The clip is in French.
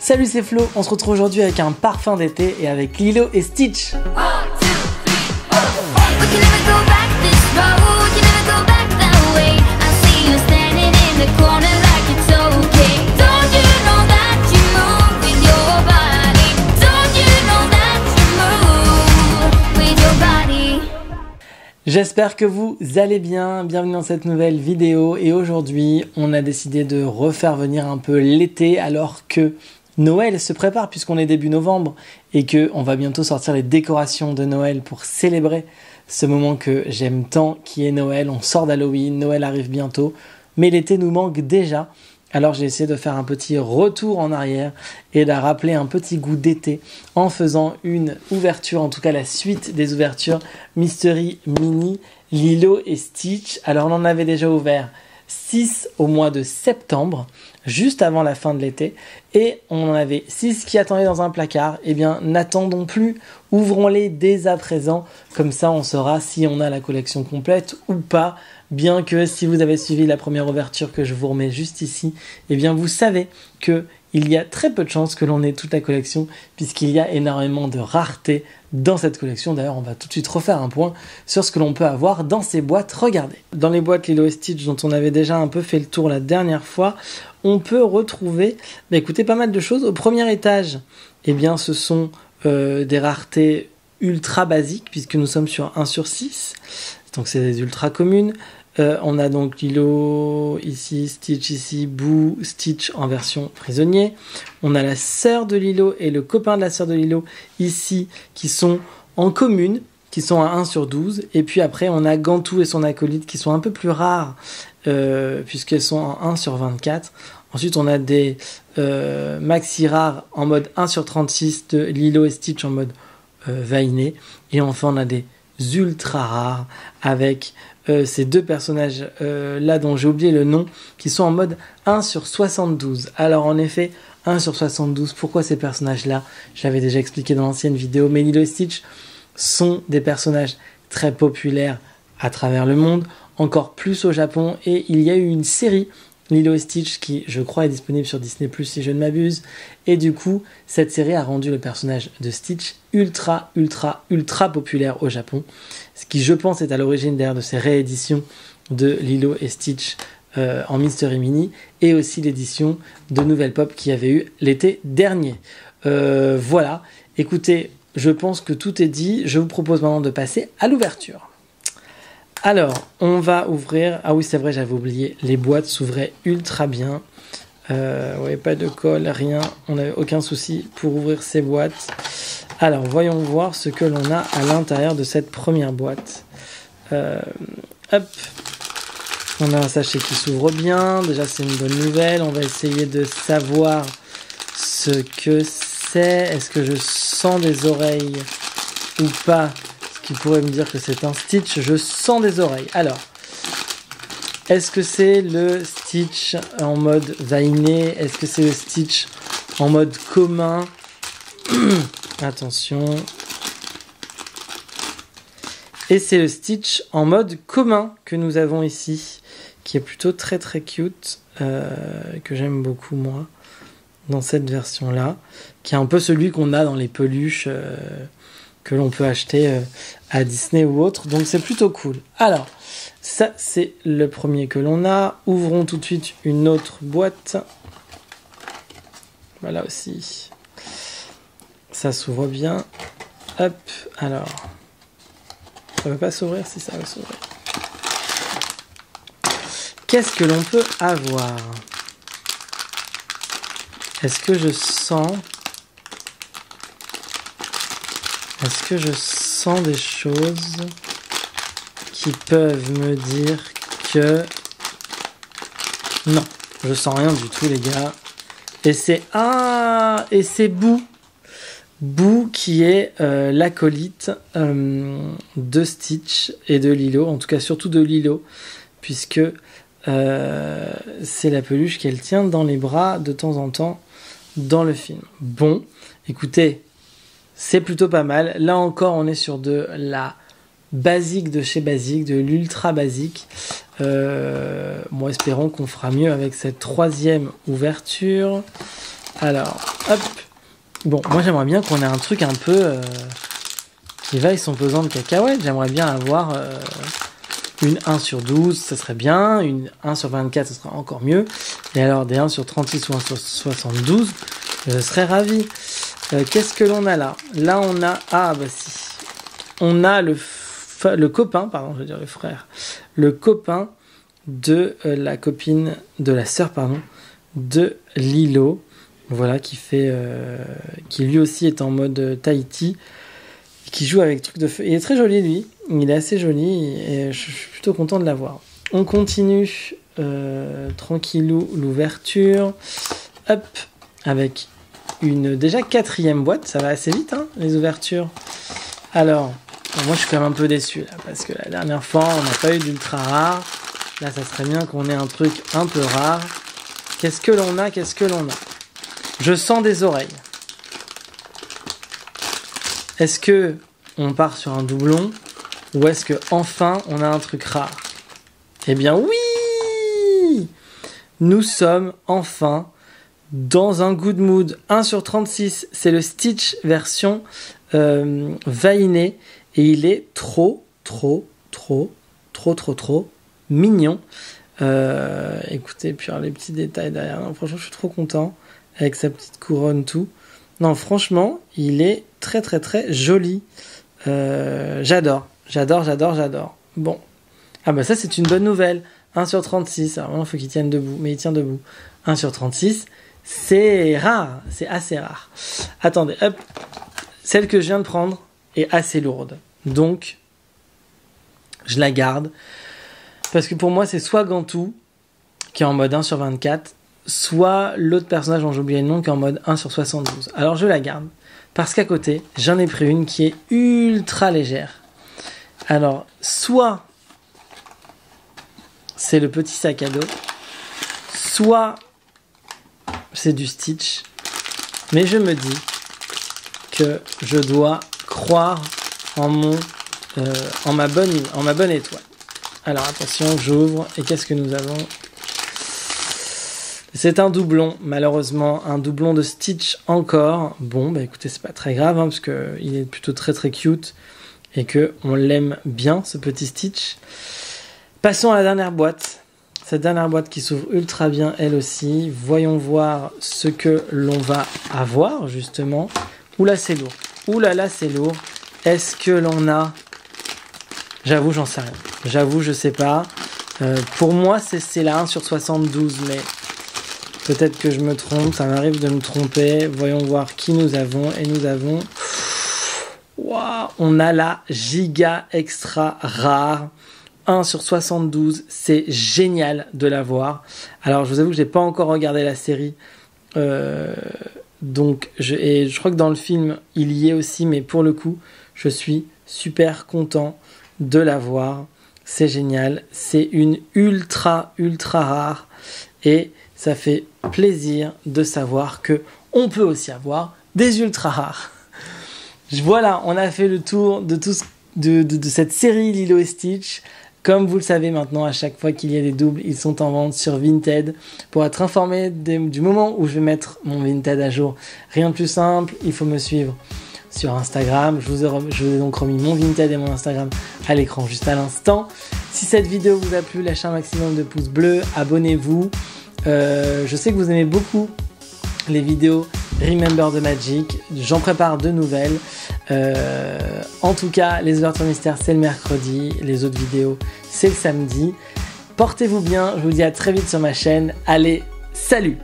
Salut, c'est Flo, on se retrouve aujourd'hui avec un parfum d'été et avec Lilo et Stitch. J'espère que vous allez bien, bienvenue dans cette nouvelle vidéo et aujourd'hui on a décidé de refaire venir un peu l'été alors que Noël se prépare puisqu'on est début novembre et qu'on va bientôt sortir les décorations de Noël pour célébrer ce moment que j'aime tant qui est Noël. On sort d'Halloween, Noël arrive bientôt mais l'été nous manque déjà. Alors j'ai essayé de faire un petit retour en arrière et de rappeler un petit goût d'été en faisant une ouverture, en tout cas la suite des ouvertures Mystery Mini, Lilo et Stitch. Alors on en avait déjà ouvert 6 au mois de septembre, juste avant la fin de l'été, et on en avait 6 qui attendaient dans un placard. Eh bien n'attendons plus, ouvrons-les dès à présent, comme ça on saura si on a la collection complète ou pas. Bien que si vous avez suivi la première ouverture que je vous remets juste ici, eh bien vous savez qu'il y a très peu de chances que l'on ait toute la collection puisqu'il y a énormément de raretés dans cette collection. D'ailleurs, on va tout de suite refaire un point sur ce que l'on peut avoir dans ces boîtes. Regardez, dans les boîtes Lilo et Stitch dont on avait déjà un peu fait le tour la dernière fois, on peut retrouver écoutez, pas mal de choses. Au premier étage, eh bien, ce sont des raretés ultra basiques puisque nous sommes sur 1 sur 6. Donc c'est des ultra communes. On a donc Lilo ici, Stitch ici, Boo, Stitch en version prisonnier. On a la sœur de Lilo et le copain de la sœur de Lilo ici qui sont en commune, qui sont à 1 sur 12. Et puis après on a Gantou et son acolyte qui sont un peu plus rares puisqu'elles sont en 1 sur 24. Ensuite on a des maxi rares en mode 1 sur 36 de Lilo et Stitch en mode vainé. Et enfin on a des ultra rares avec ces deux personnages là dont j'ai oublié le nom qui sont en mode 1 sur 72. Alors en effet 1 sur 72, pourquoi ces personnages là, je l'avais déjà expliqué dans l'ancienne vidéo, mais Lilo et Stitch sont des personnages très populaires à travers le monde, encore plus au Japon, et il y a eu une série Lilo et Stitch qui je crois est disponible sur Disney+ si je ne m'abuse, et du coup cette série a rendu le personnage de Stitch ultra populaire au Japon, ce qui je pense est à l'origine derrière de ces rééditions de Lilo et Stitch en Mystery Mini et aussi l'édition de Nouvelle Pop qui avait eu l'été dernier. Voilà, écoutez, je pense que tout est dit, je vous propose maintenant de passer à l'ouverture. Alors, on va ouvrir... Ah oui, c'est vrai, j'avais oublié. Les boîtes s'ouvraient ultra bien. Ouais, pas de colle, rien. On n'avait aucun souci pour ouvrir ces boîtes. Alors, voyons voir ce que l'on a à l'intérieur de cette première boîte. Hop. On a un sachet qui s'ouvre bien. Déjà, c'est une bonne nouvelle. On va essayer de savoir ce que c'est. Est-ce que je sens des oreilles ou pas ? Qui pourrait me dire que c'est un Stitch. Je sens des oreilles. Alors, est-ce que c'est le Stitch en mode vainé? Est-ce que c'est le Stitch en mode commun? Attention. Et c'est le Stitch en mode commun que nous avons ici, qui est plutôt très cute, que j'aime beaucoup moi, dans cette version-là, qui est un peu celui qu'on a dans les peluches que l'on peut acheter à Disney ou autre, donc c'est plutôt cool. Alors, ça c'est le premier que l'on a. Ouvrons tout de suite une autre boîte. Voilà aussi. Ça s'ouvre bien. Hop, alors. Ça ne va pas s'ouvrir, si ça va s'ouvrir. Qu'est-ce que l'on peut avoir? Est-ce que je sens... Est-ce que je sens des choses qui peuvent me dire que... Non, je sens rien du tout les gars. Et c'est... Ah! Et c'est Boo. Boo qui est l'acolyte de Stitch et de Lilo. En tout cas surtout de Lilo. Puisque c'est la peluche qu'elle tient dans les bras de temps en temps dans le film. Bon, écoutez... C'est plutôt pas mal. Là encore, on est sur de la basique de chez basique, de l'ultra basique. Bon, espérons qu'on fera mieux avec cette troisième ouverture. Alors, hop. Bon, moi j'aimerais bien qu'on ait un truc un peu qui vaille son pesant de cacahuètes. J'aimerais bien avoir une 1 sur 12, ça serait bien. Une 1 sur 24, ça serait encore mieux. Et alors des 1 sur 36 ou 1 sur 72, je serais ravi. Qu'est-ce que l'on a là? Là on a... Ah bah si. On a le copain, pardon, je veux dire le frère. Le copain de la copine, de la sœur, pardon, de Lilo. Voilà, qui lui aussi est en mode Tahiti, qui joue avec truc de feu. Il est très joli, lui. Il est assez joli et je suis plutôt content de l'avoir. On continue tranquillou l'ouverture. Hop, avec une déjà 4e boîte. Ça va assez vite, hein, les ouvertures. Alors, moi je suis quand même un peu déçu là, parce que la dernière fois on n'a pas eu d'ultra rare. Là, ça serait bien qu'on ait un truc un peu rare. Qu'est-ce que l'on a? Je sens des oreilles. Est-ce que on part sur un doublon ou est-ce que enfin on a un truc rare? Eh bien oui! Nous sommes enfin dans un good mood. 1 sur 36, c'est le Stitch version veiné et il est trop mignon. Écoutez, puis alors, les petits détails derrière. Non, franchement, je suis trop content. Avec sa petite couronne, tout. Non, franchement, il est très joli. J'adore. Bon. Ah bah ça, c'est une bonne nouvelle. 1 sur 36. Alors maintenant, il faut qu'il tienne debout. Mais il tient debout. 1 sur 36, c'est rare. C'est assez rare. Attendez, hop. Celle que je viens de prendre est assez lourde. Donc, je la garde. Parce que pour moi, c'est soit Gantou, qui est en mode 1 sur 24, soit l'autre personnage dont j'ai oublié le nom qui est en mode 1 sur 72. Alors je la garde, parce qu'à côté, j'en ai pris une qui est ultra légère. Alors, soit c'est le petit sac à dos, soit c'est du Stitch, mais je me dis que je dois croire en ma bonne étoile. Alors attention, j'ouvre, et qu'est-ce que nous avons ? C'est un doublon, malheureusement, un doublon de Stitch encore. Bon, bah écoutez, c'est pas très grave, hein, parce qu'il est plutôt très cute, et qu'on l'aime bien, ce petit Stitch. Passons à la dernière boîte. Cette dernière boîte qui s'ouvre ultra bien, elle aussi. Voyons voir ce que l'on va avoir, justement. Oula, c'est lourd. Oulala, c'est lourd. Est-ce que l'on a... J'avoue, j'en sais rien. J'avoue, je sais pas. Pour moi, c'est la 1 sur 72, mais... Peut-être que je me trompe, ça m'arrive de me tromper. Voyons voir qui nous avons. Et nous avons... Waouh, on a la giga extra rare. 1 sur 72, c'est génial de l'avoir. Alors, je vous avoue que je n'ai pas encore regardé la série. Donc, je crois que dans le film, il y est aussi. Mais pour le coup, je suis super content de l'avoir. C'est génial. C'est une ultra rare. Et... ça fait plaisir de savoir que on peut aussi avoir des ultra rares. Voilà, on a fait le tour de cette série Lilo et Stitch. Comme vous le savez maintenant, à chaque fois qu'il y a des doubles, ils sont en vente sur Vinted. Pour être informé du moment où je vais mettre mon Vinted à jour, rien de plus simple, il faut me suivre sur Instagram. Je vous ai donc remis mon Vinted et mon Instagram à l'écran juste à l'instant. Si cette vidéo vous a plu, lâchez un maximum de pouces bleus, abonnez-vous. Je sais que vous aimez beaucoup les vidéos Remember the Magic, j'en prépare de nouvelles. En tout cas, les ouvertures mystères c'est le mercredi, les autres vidéos c'est le samedi. Portez-vous bien, je vous dis à très vite sur ma chaîne. Allez, salut!